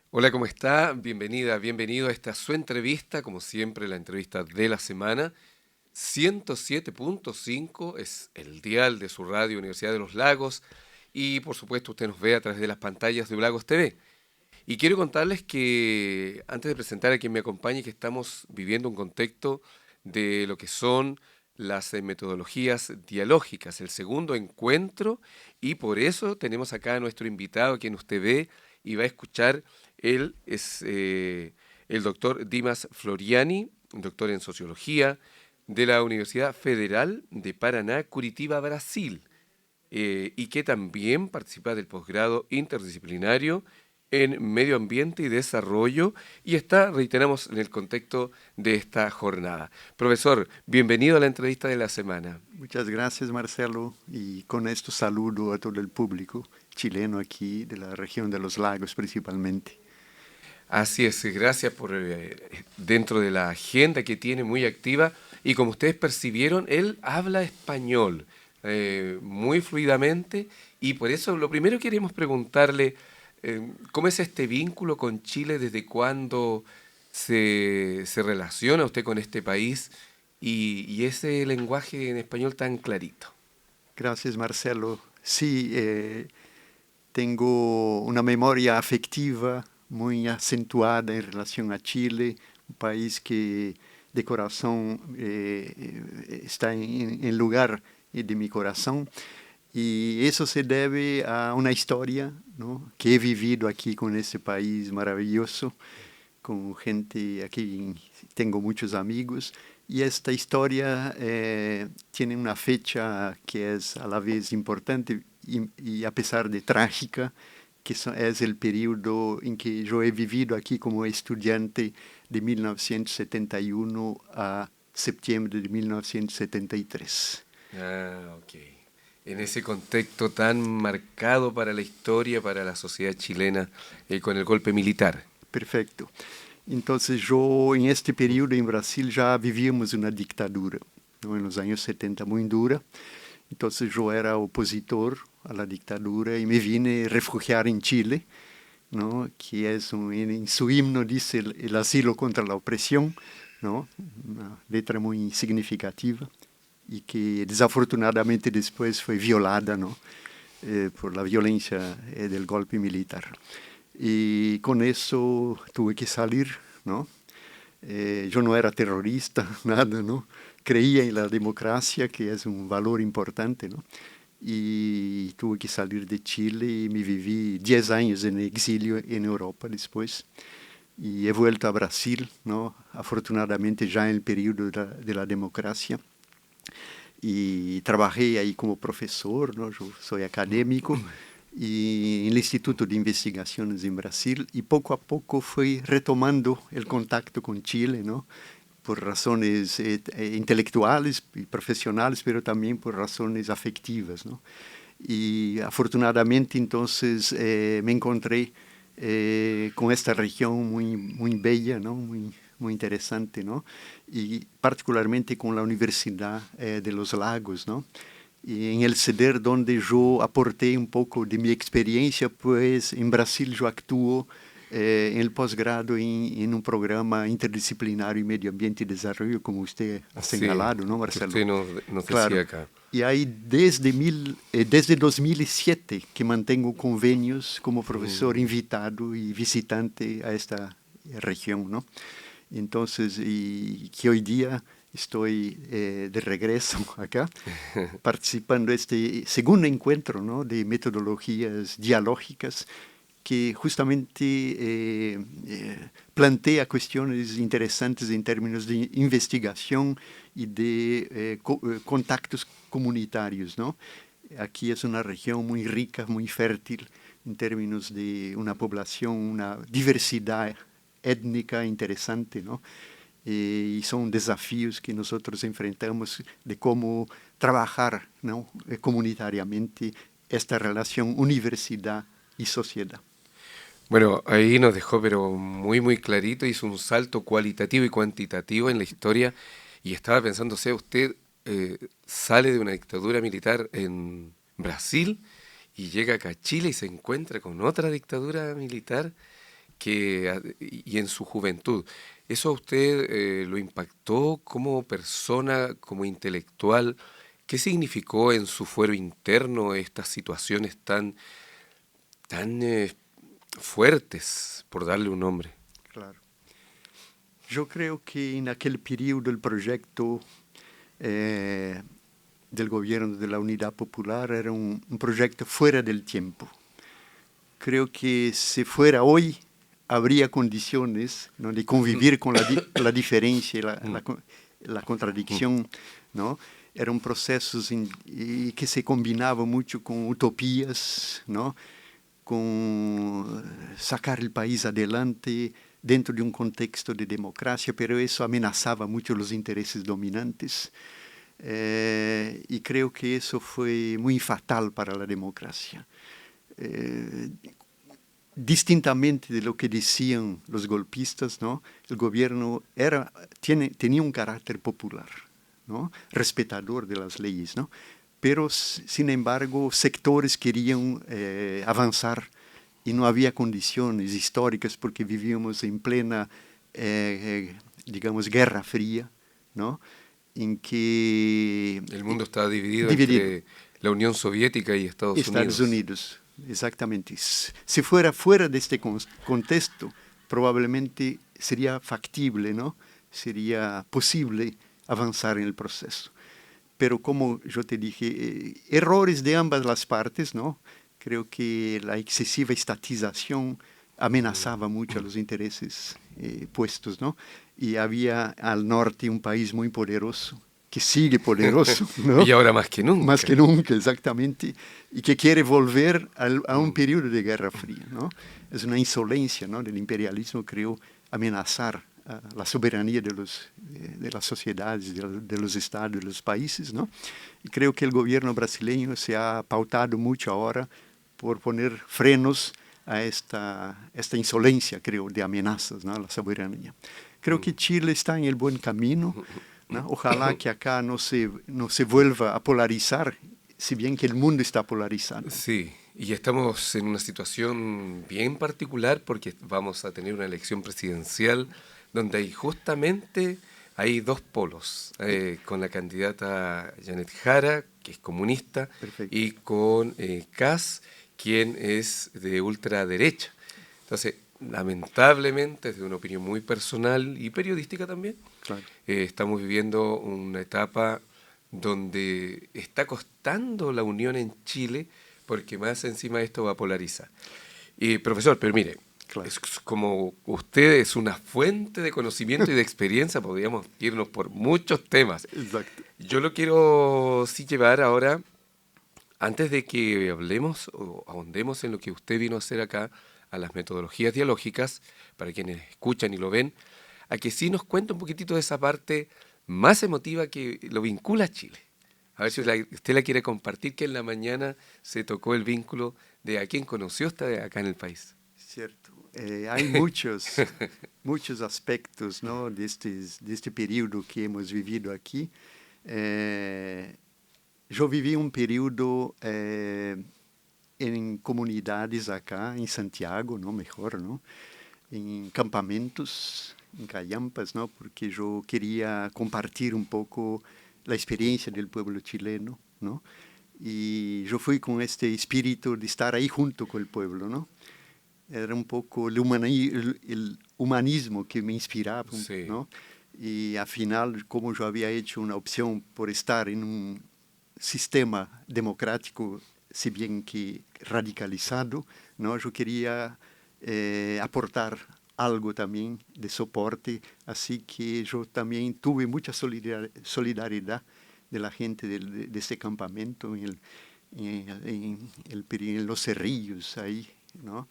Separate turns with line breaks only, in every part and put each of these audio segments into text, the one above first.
Hola, ¿cómo está? Bienvenida, bienvenido a esta su entrevista, como siempre, la entrevista de la semana. 107.5 es el dial de su radio Universidad de los Lagos y por supuesto usted nos ve a través de las pantallas de Lagos TV. Y quiero contarles que antes de presentar a quien me acompañe, que estamos viviendo un contexto de lo que son las metodologías dialógicas, el segundo encuentro, y por eso tenemos acá a nuestro invitado, a quien usted ve y va a escuchar. Él es el doctor Dimas Floriani, doctor en sociología de la Universidad Federal de Paraná, Curitiba, Brasil, y que también participa del posgrado interdisciplinario en medio ambiente y desarrollo y está, reiteramos, en el contexto de esta jornada. Profesor, bienvenido a la entrevista de la semana.
Muchas gracias, Marcelo, y con esto saludo a todo el público chileno aquí de la región de los lagos principalmente.
Así es, gracias por dentro de la agenda que tiene muy activa y como ustedes percibieron, él habla español muy fluidamente y por eso lo primero que queremos preguntarle, ¿cómo es este vínculo con Chile? ¿Desde cuándo se relaciona usted con este país y ese lenguaje en español tan clarito?
Gracias, Marcelo. Sí, tengo una memoria afectiva muy acentuada en relación a Chile, un país que de corazón está en lugar de mi corazón. Y eso se debe a una historia, ¿no?, que he vivido aquí con ese país maravilloso, con gente aquí, tengo muchos amigos, y esta historia tiene una fecha que es a la vez importante y a pesar de trágica, que es el periodo en que yo he vivido aquí como estudiante de 1971 a septiembre de 1973.
Ah, ok. En ese contexto tan marcado para la historia, para la sociedad chilena, con el golpe militar.
Perfecto. Entonces yo en este periodo en Brasil ya vivíamos una dictadura, ¿no?, en los años 70 muy dura. Entonces yo era opositor a la dictadura y me vine a refugiar en Chile, ¿no?, que es en su himno dice el asilo contra la opresión, ¿no?, una letra muy significativa y que desafortunadamente después fue violada, ¿no?, por la violencia del golpe militar. Y con eso tuve que salir, ¿no? Yo no era terrorista, nada, ¿no? Creía en la democracia, que es un valor importante, ¿no? Y tuve que salir de Chile y me viví 10 años en exilio en Europa después. Y he vuelto a Brasil, ¿no?, afortunadamente ya en el periodo de la democracia. Y trabajé ahí como profesor, ¿no? Yo soy académico y en el Instituto de Investigaciones en Brasil y poco a poco fui retomando el contacto con Chile, ¿no?, por razones intelectuales y profesionales, pero también por razones afectivas, ¿no? Y afortunadamente entonces me encontré con esta región muy, muy bella, ¿no?, muy interesante, ¿no?, y particularmente con la Universidad de los Lagos, ¿no? Y en el CEDER donde yo aporté un poco de mi experiencia, pues en Brasil yo actúo en el posgrado en un programa interdisciplinario en medio ambiente y desarrollo, como usted ha
Sí,
señalado, ¿no,
que
Marcelo?
usted nos decía
Claro.
acá.
Y hay desde 2007 que mantengo convenios como profesor
Mm.
invitado y visitante a esta región, ¿no? Entonces, y que hoy día estoy de regreso acá, participando de este segundo encuentro, ¿no?, de metodologías dialógicas que justamente plantea cuestiones interesantes en términos de investigación y de contactos comunitarios, ¿no? Aquí es una región muy rica, muy fértil en términos de una población, una diversidad étnica interesante, ¿no? Y son desafíos que nosotros enfrentamos de cómo trabajar, ¿no?, comunitariamente esta relación universidad y sociedad.
Bueno, ahí nos dejó pero muy muy clarito, hizo un salto cualitativo y cuantitativo en la historia y estaba pensando, o sea, usted sale de una dictadura militar en Brasil y llega acá a Chile y se encuentra con otra dictadura militar y en su juventud. ¿Eso a usted lo impactó como persona, como intelectual? ¿Qué significó en su fuero interno estas situaciones tan fuertes, por darle un nombre?
Claro. Yo creo que en aquel periodo el proyecto del gobierno de la Unidad Popular era un proyecto fuera del tiempo. Creo que si fuera hoy, habría condiciones, ¿no?, de convivir con la diferencia y la contradicción, ¿no? Eran procesos que se combinaban mucho con utopías, ¿no?, con sacar el país adelante dentro de un contexto de democracia, pero eso amenazaba mucho los intereses dominantes. Y creo que eso fue muy fatal para la democracia. Distintamente de lo que decían los golpistas, ¿no?, el gobierno tenía un carácter popular, ¿no?, respetador de las leyes, ¿no?, pero sin embargo sectores querían avanzar y no había condiciones históricas porque vivíamos en plena, digamos, Guerra Fría, ¿no?, en que...
El mundo estaba dividido
Dividido.
entre la Unión Soviética y Estados
Estados
Unidos.
Unidos, exactamente. Si fuera fuera de este contexto, probablemente sería factible, ¿no?, sería posible avanzar en el proceso. Pero como yo te dije, errores de ambas las partes, ¿no? Creo que la excesiva estatización amenazaba mucho a los intereses puestos, ¿no? Y había al norte un país muy poderoso, que sigue poderoso, ¿no?
Y ahora más que
Más
nunca.
que nunca, exactamente, y que quiere volver a un periodo de Guerra Fría, ¿no? Es una insolencia, ¿no?, del imperialismo, creo, amenazar la soberanía de las sociedades, de los estados, de los países, ¿no? Y creo que el gobierno brasileño se ha pautado mucho ahora por poner frenos a esta insolencia, creo, de amenazas, ¿no?, a la soberanía. Creo que Chile está en el buen camino, ¿no? Ojalá que acá no se vuelva a polarizar, si bien que el mundo está polarizado.
Sí, y estamos en una situación bien particular porque vamos a tener una elección presidencial donde hay dos polos, con la candidata Janet Jara, que es comunista,
Perfecto.
y con Kast, quien es de ultraderecha. Entonces, lamentablemente, desde una opinión muy personal y periodística también,
Claro.
estamos viviendo una etapa donde está costando la unión en Chile, porque más encima esto va a polarizar. Y profesor, pero mire,
Claro.
es como usted es una fuente de conocimiento y de experiencia, podríamos irnos por muchos temas.
Exacto.
Yo lo quiero sí llevar ahora, antes de que hablemos o ahondemos en lo que usted vino a hacer acá, a las metodologías dialógicas, para quienes escuchan y lo ven, a que sí nos cuente un poquitito de esa parte más emotiva que lo vincula a Chile. A ver si usted la quiere compartir, que en la mañana se tocó el vínculo de a quién conoció usted acá en el país.
Cierto. Hay muchos aspectos, ¿no?, de este periodo que hemos vivido aquí. Yo viví un periodo en comunidades acá, en Santiago, ¿no?, mejor, ¿no?, en campamentos, en callampas, ¿no?, porque yo quería compartir un poco la experiencia del pueblo chileno, ¿no? Y yo fui con este espíritu de estar ahí junto con el pueblo, ¿no? Era un poco el humanismo que me inspiraba,
Sí.
¿no? Y al final, como yo había hecho una opción por estar en un sistema democrático, si bien que radicalizado, ¿no?, yo quería aportar algo también de soporte, así que yo también tuve mucha solidaridad de la gente de este campamento en los cerrillos ahí, ¿no?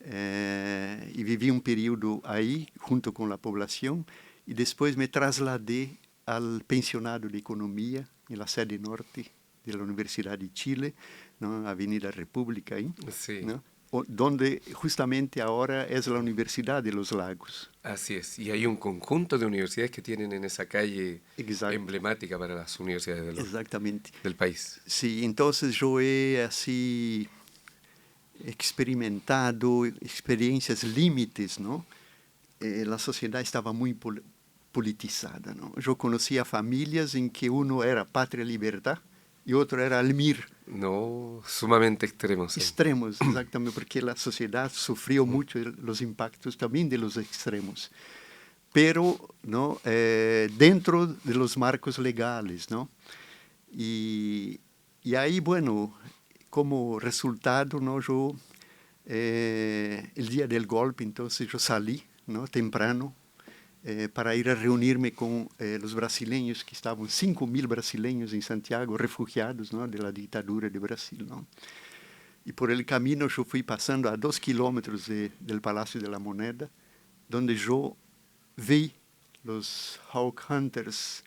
Y viví un periodo ahí junto con la población y después me trasladé al pensionado de economía en la sede norte de la Universidad de Chile, ¿no?, Avenida República, ahí,
Sí,
¿no?, donde justamente ahora es la Universidad de los Lagos.
así es. Y hay un conjunto de universidades que tienen en esa calle
Exacto,
emblemática para las universidades
exactamente.
del país.
Sí, entonces yo he así experimentado experiencias límites, ¿no? La sociedad estaba muy politizada, ¿no? Yo conocía familias en que uno era Patria Libertad y otro era Almir.
No, sumamente extremos ahí.
Extremos, exactamente, porque la sociedad sufrió mucho los impactos también de los extremos. Pero, ¿no? Dentro de los marcos legales, ¿no? Y ahí, bueno, como resultado, ¿no? Yo, el día del golpe, entonces yo salí, ¿no? Temprano, para ir a reunirme con los brasileños, que estaban 5.000 brasileños en Santiago, refugiados, ¿no? De la dictadura de Brasil, ¿no? Y por el camino yo fui pasando a 2 kilómetros del Palacio de la Moneda, donde yo vi los Hawk Hunters,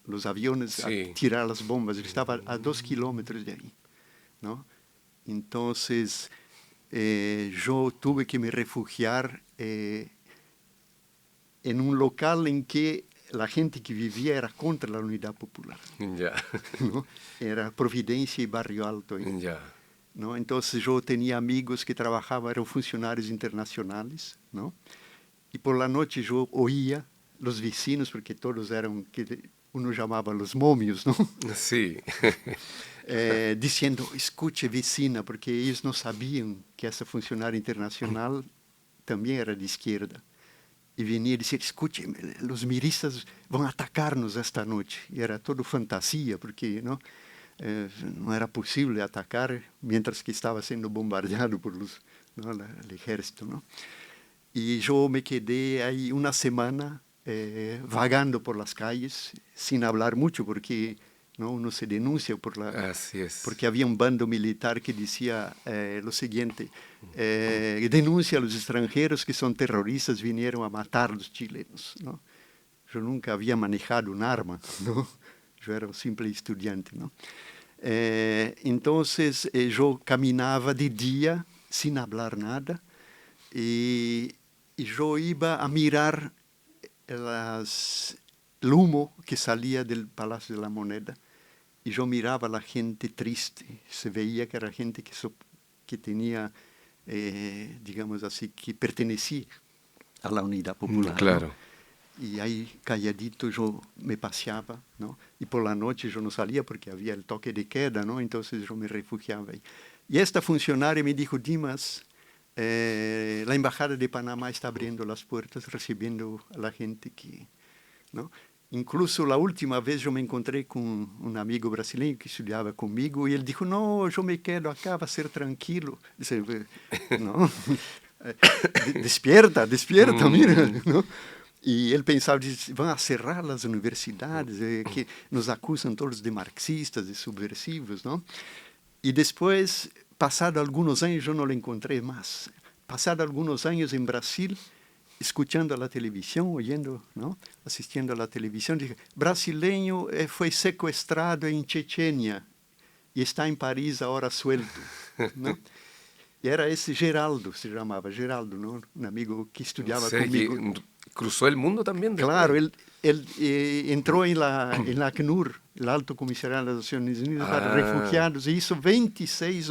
los aviones, sí, a tirar las bombas. Yo estaba a 2 kilómetros de ahí, ¿no? Entonces, yo tuve que me refugiar en un local en que la gente que vivía era contra la Unidad Popular.
Ya.
¿No? Era Providencia y Barrio Alto.
Ya.
¿No? Entonces yo tenía amigos que trabajaban, eran funcionarios internacionales, ¿no? Y por la noche yo oía los vecinos, porque todos eran, que uno llamaba los momios, ¿no?
Sí.
Diciendo, escuche vecina, porque ellos no sabían que esa funcionaria internacional también era de izquierda. Y venía a decir, escuche, los miristas van a atacarnos esta noche. Y era todo fantasía, porque no era posible atacar mientras que estaba siendo bombardeado por ¿no? el ejército, ¿no? Y yo me quedé ahí una semana vagando por las calles, sin hablar mucho, porque ¿no? uno se denuncia
Así es.
porque había un bando militar que decía lo siguiente, denuncia a los extranjeros que son terroristas, vinieron a matar a los chilenos, ¿no? Yo nunca había manejado un arma, ¿no? Yo era un simple estudiante, ¿no? Entonces yo caminaba de día sin hablar nada y yo iba a mirar el humo que salía del Palacio de la Moneda y yo miraba a la gente triste. Se veía que era gente que tenía, digamos así, que pertenecía a la Unidad Popular.
Claro.
¿No? Y ahí calladito yo me paseaba, ¿no? Y por la noche yo no salía porque había el toque de queda, ¿no? Entonces yo me refugiaba ahí. Y esta funcionaria me dijo, Dimas, la Embajada de Panamá está abriendo las puertas, recibiendo a la gente que, ¿no? Incluso la última vez yo me encontré con un amigo brasileño que estudiaba conmigo y él dijo, no, yo me quedo acá, va a ser tranquilo. Dice, no, despierta, mira, ¿no? Y él pensaba, van a cerrar las universidades, que nos acusan todos de marxistas, de subversivos, ¿no? Y después, pasado algunos años, yo no lo encontré más. Pasado algunos años en Brasil, escuchando la televisión, oyendo, ¿no? Asistiendo a la televisión, dije, brasileño fue secuestrado en Chechenia y está en París ahora suelto, ¿no? Y era ese Geraldo, se llamaba Geraldo, ¿no? Un amigo que estudiaba conmigo.
Que cruzó el mundo también después.
Claro, él entró en la ACNUR, el Alto Comisariado de las Naciones Unidas para Refugiados, y hizo 26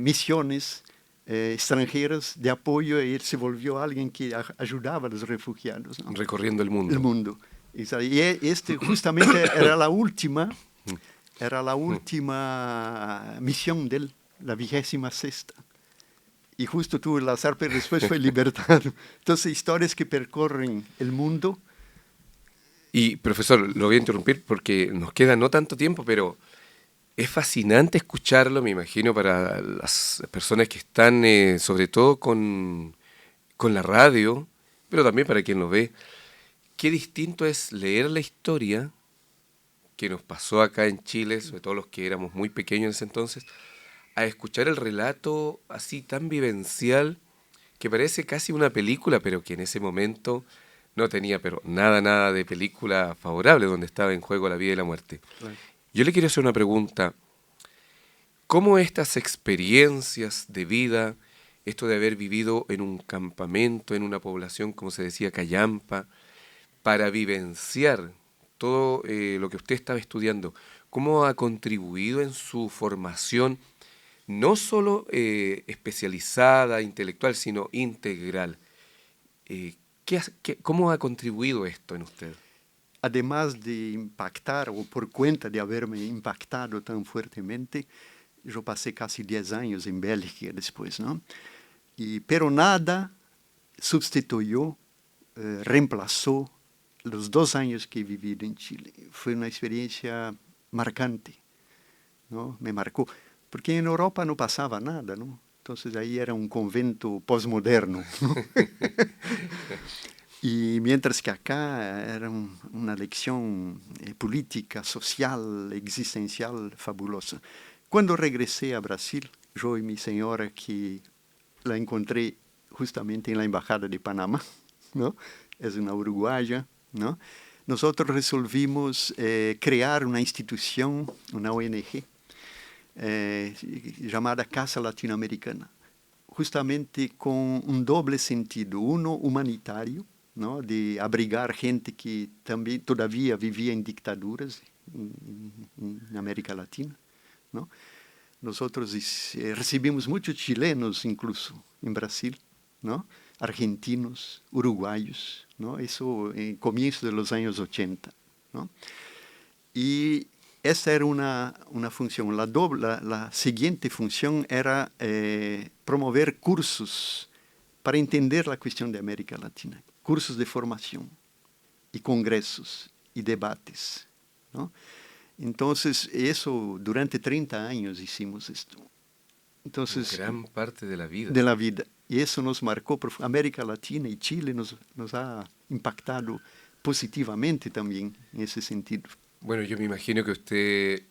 misiones extranjeras de apoyo, y él se volvió alguien que ayudaba a los refugiados, ¿no?
Recorriendo el mundo.
El mundo. Y este justamente era la última misión de él, la 26ª. Y justo tuvo el azar, pero después fue libertado. Entonces, historias que percorren el mundo.
Y, profesor, lo voy a interrumpir porque nos queda no tanto tiempo, pero es fascinante escucharlo, me imagino, para las personas que están, sobre todo con la radio, pero también para quien lo ve. Qué distinto es leer la historia que nos pasó acá en Chile, sobre todo los que éramos muy pequeños en ese entonces, a escuchar el relato así tan vivencial que parece casi una película, pero que en ese momento no tenía pero nada de película favorable, donde estaba en juego la vida y la muerte. Claro. Yo le quiero hacer una pregunta. ¿Cómo estas experiencias de vida, esto de haber vivido en un campamento, en una población, como se decía, callampa, para vivenciar todo lo que usted estaba estudiando, cómo ha contribuido en su formación no solo especializada, intelectual, sino integral. ¿Cómo ha contribuido esto en usted?
Además de impactar, o por cuenta de haberme impactado tan fuertemente, yo pasé casi 10 años en Bélgica después, ¿no? Pero nada sustituyó, reemplazó los 2 años que he vivido en Chile. Fue una experiencia marcante, ¿no? Me marcó, porque en Europa no pasaba nada, ¿no? Entonces ahí era un convento posmoderno, ¿no? Y mientras que acá era una lección política, social, existencial fabulosa. Cuando regresé a Brasil, yo y mi señora, que la encontré justamente en la Embajada de Panamá, ¿no? Es una uruguaya, ¿no? Nosotros resolvimos crear una institución, una ONG, llamada Casa Latinoamericana, justamente con un doble sentido, uno humanitario, ¿no? De abrigar gente que también todavía vivía en dictaduras en América Latina, ¿no? Nosotros recibimos muchos chilenos incluso en Brasil, ¿no? Argentinos, uruguayos, ¿no? Eso en comienzo de los años 80, ¿no? Y esa era una función. La siguiente función era promover cursos para entender la cuestión de América Latina, cursos de formación y congresos y debates, ¿no? Entonces, eso, durante 30 años hicimos esto. Entonces,
Gran parte de la vida.
de la vida. Y eso nos marcó, América Latina y Chile nos ha impactado positivamente también en ese sentido.
Bueno, yo me imagino que usted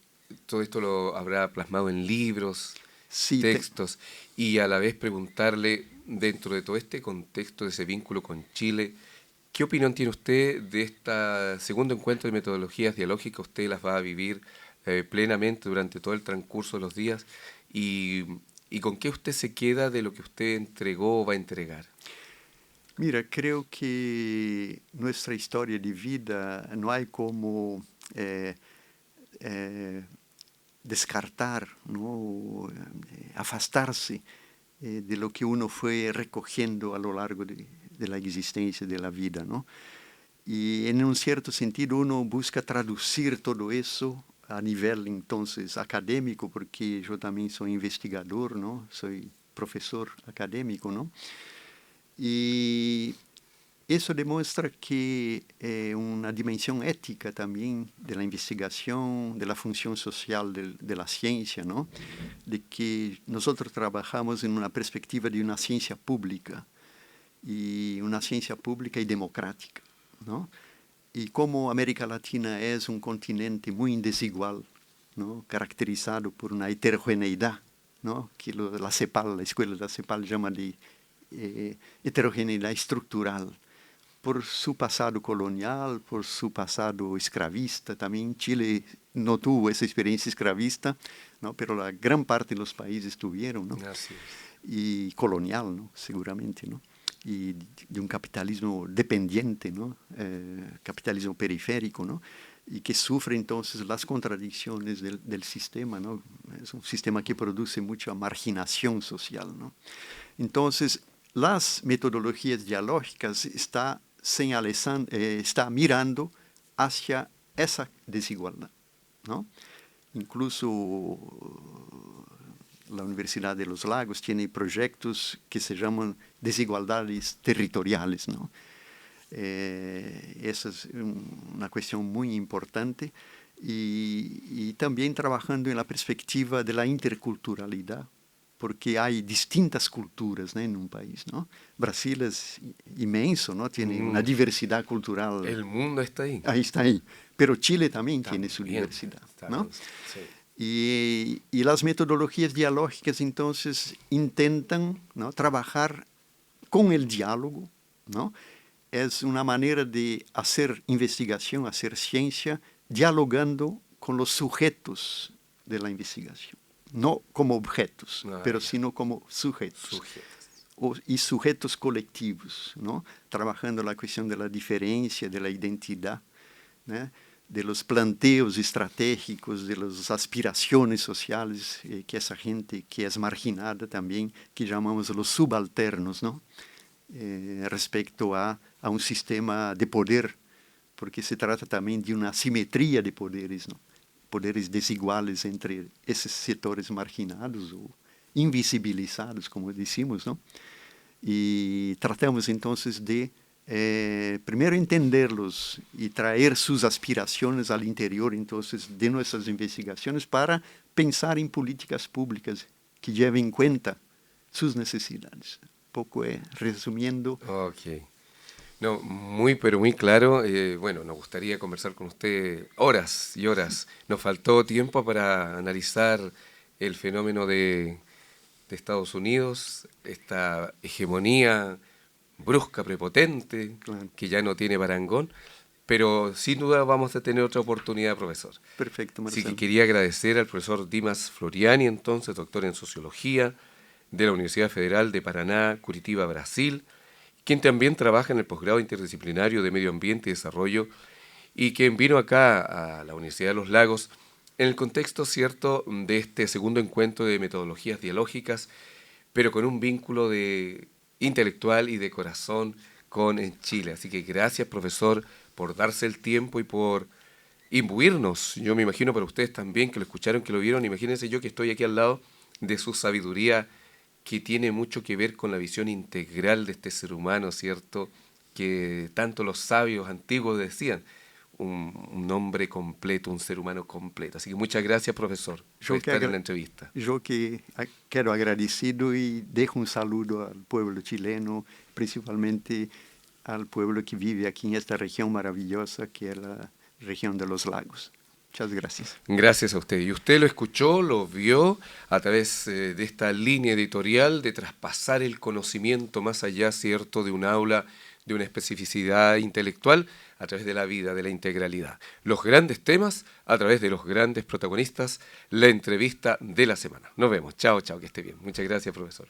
todo esto lo habrá plasmado en libros,
Sí,
textos, y a la vez preguntarle, dentro de todo este contexto de ese vínculo con Chile, ¿qué opinión tiene usted de este segundo encuentro de metodologías dialógicas? Usted las va a vivir plenamente durante todo el transcurso de los días, y, y con qué usted se queda de lo que usted entregó o va a entregar.
mira, creo que nuestra historia de vida no hay como eh, eh, descartar, ¿no? Afastarse de lo que uno fue recogiendo a lo largo de la existencia de la vida, ¿no? Y en un cierto sentido uno busca traducir todo eso a nivel entonces académico, porque yo también soy investigador, ¿no? Soy profesor académico, ¿no? Y eso demuestra que una dimensión ética también de la investigación, de la función social de la ciencia, ¿no? De que nosotros trabajamos en una perspectiva de una ciencia pública y democrática, ¿no? Y como América Latina es un continente muy desigual, ¿no? Caracterizado por una heterogeneidad, ¿no? Que la CEPAL, la escuela de la CEPAL llama de heterogeneidad estructural, por su pasado colonial, por su pasado esclavista. También Chile no tuvo esa experiencia esclavista, ¿no? Pero la gran parte de los países tuvieron, ¿no?
Así es.
Y colonial, ¿no? Seguramente, ¿no? Y de un capitalismo dependiente, ¿no? Capitalismo periférico, ¿no? Y que sufre entonces las contradicciones del sistema, ¿no? Es un sistema que produce mucha marginación social, ¿no? Entonces, las metodologías dialógicas está mirando hacia esa desigualdad, ¿no? Incluso la Universidad de los Lagos tiene proyectos que se llaman desigualdades territoriales, ¿no? Esa es una cuestión muy importante y también trabajando en la perspectiva de la interculturalidad, porque hay distintas culturas, ¿no? En un país, ¿no? Brasil es inmenso, ¿no? Tiene una diversidad cultural,
El mundo está ahí.
ahí está ahí, pero Chile también tiene su
También
diversidad,
está
¿no?
sí.
Y las metodologías dialógicas entonces intentan, ¿no? Trabajar con el diálogo, ¿no? Es una manera de hacer investigación, hacer ciencia, dialogando con los sujetos de la investigación. No como objetos, pero
Ya.
sino como sujetos.
Sujetos.
Y sujetos colectivos, ¿no? Trabajando la cuestión de la diferencia, de la identidad, ¿no? de los planteos estratégicos, de las aspiraciones sociales que esa gente que es marginada también, que llamamos los subalternos, ¿no? Respecto a un sistema de poder, porque se trata también de una simetría de poderes, ¿no? Poderes desiguales entre esos sectores marginados o invisibilizados, como decimos, ¿no? Y tratamos entonces de primero entenderlos y traer sus aspiraciones al interior entonces de nuestras investigaciones para pensar en políticas públicas que lleven en cuenta sus necesidades. Un poco resumiendo.
Ok. No, muy, pero muy claro. Bueno, nos gustaría conversar con usted horas y horas. Nos faltó tiempo para analizar el fenómeno de Estados Unidos, esta hegemonía brusca, prepotente,
Claro.
que ya no tiene parangón, pero sin duda vamos a tener otra oportunidad, profesor.
Perfecto,
Así que
Marcelo.
quería agradecer al profesor Dimas Floriani, entonces, doctor en Sociología de la Universidad Federal de Paraná, Curitiba, Brasil, quien también trabaja en el posgrado interdisciplinario de Medio Ambiente y Desarrollo y quien vino acá a la Universidad de los Lagos en el contexto cierto de este segundo encuentro de metodologías dialógicas, pero con un vínculo de intelectual y de corazón con Chile. Así que gracias, profesor, por darse el tiempo y por imbuirnos. Yo me imagino para ustedes también, que lo escucharon, que lo vieron, imagínense yo que estoy aquí al lado de su sabiduría, que tiene mucho que ver con la visión integral de este ser humano, ¿cierto? Que tanto los sabios antiguos decían, un hombre completo, un ser humano completo. Así que muchas gracias, profesor, por
Yo que,
estar en la entrevista.
yo que quero agradecido y dejo un saludo al pueblo chileno, principalmente al pueblo que vive aquí en esta región maravillosa que es la región de los lagos. Muchas gracias.
Gracias a usted. Y usted lo escuchó, lo vio a través de esta línea editorial de traspasar el conocimiento más allá, ¿cierto?, de un aula, de una especificidad intelectual, a través de la vida, de la integralidad. Los grandes temas a través de los grandes protagonistas, la entrevista de la semana. Nos vemos. Chao, chao, que esté bien. Muchas gracias, profesor.